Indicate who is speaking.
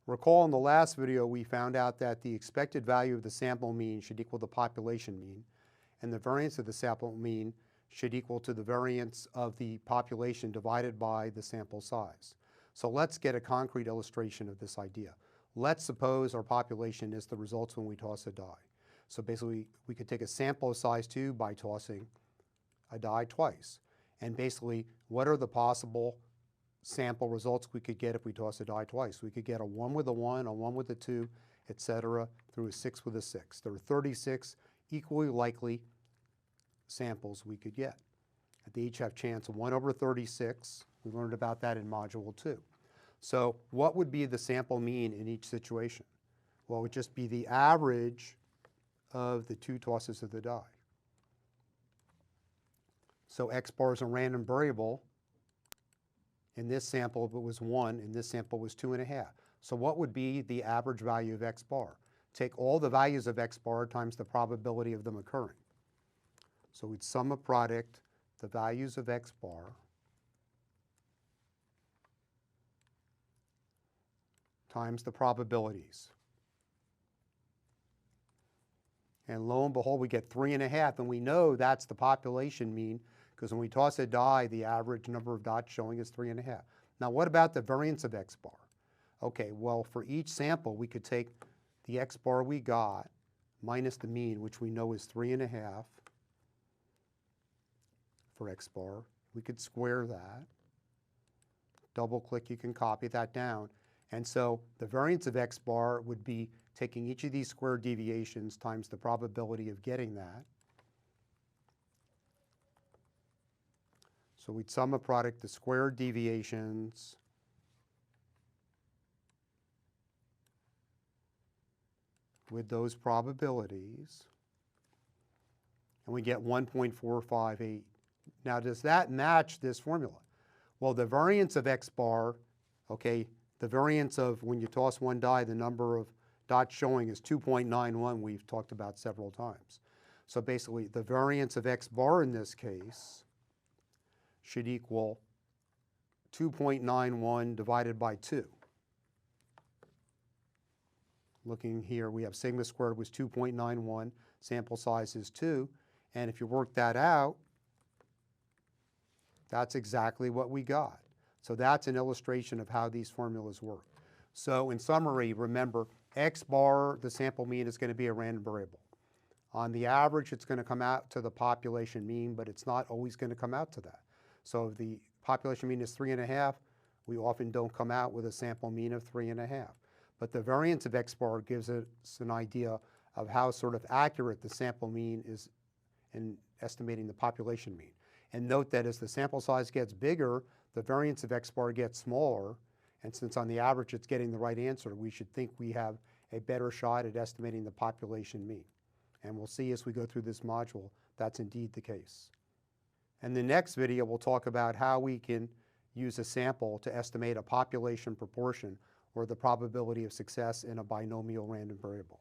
Speaker 1: Recall in the last video we found out that the expected value of the sample mean should equal the population mean, and the variance of the sample mean should equal to the variance of the population divided by the sample size. So let's get a concrete illustration of this idea. Let's suppose our population is the results when we toss a die. So basically we could take a sample of size 2 by tossing a die twice. And basically, what are the possible sample results we could get if we toss a die twice? We could get a 1 with a 1, a 1 with a 2, etc., through a 6 with a 6. There are 36 equally likely samples we could get. They each have chance of 1 over 36. We learned about that in Module 2. So what would be the sample mean in each situation? Well, it would just be the average of the 2 tosses of the die. So X bar is a random variable. In this sample, it was 1. In this sample, it was 2.5. So what would be the average value of X bar? Take all the values of X bar times the probability of them occurring. So we'd sum a product, the values of X bar, times the probabilities. And lo and behold, we get 3.5, and we know that's the population mean, because when we toss a die, the average number of dots showing is 3.5. Now what about the variance of X bar? Okay, well for each sample, we could take the X bar we got minus the mean, which we know is 3.5 for X bar. We could square that. Double click, you can copy that down. And so the variance of X bar would be taking each of these square deviations times the probability of getting that. So we'd sum a product, the squared deviations with those probabilities, and we get 1.458. Now, does that match this formula? Well, the variance of X bar, okay, the variance of when you toss one die, the number of dots showing is 2.91, we've talked about several times. So basically, the variance of X bar in this case should equal 2.91 divided by 2. Looking here, we have sigma squared was 2.91, sample size is 2, and if you work that out, that's exactly what we got. So that's an illustration of how these formulas work. So in summary, remember, X bar, the sample mean, is going to be a random variable. On the average, it's going to come out to the population mean, but it's not always going to come out to that. So if the population mean is 3.5, we often don't come out with a sample mean of 3.5. But the variance of X bar gives us an idea of how sort of accurate the sample mean is in estimating the population mean. And note that as the sample size gets bigger, the variance of X bar gets smaller. And since on the average it's getting the right answer, we should think we have a better shot at estimating the population mean. And we'll see as we go through this module, that's indeed the case. In the next video, we'll talk about how we can use a sample to estimate a population proportion or the probability of success in a binomial random variable.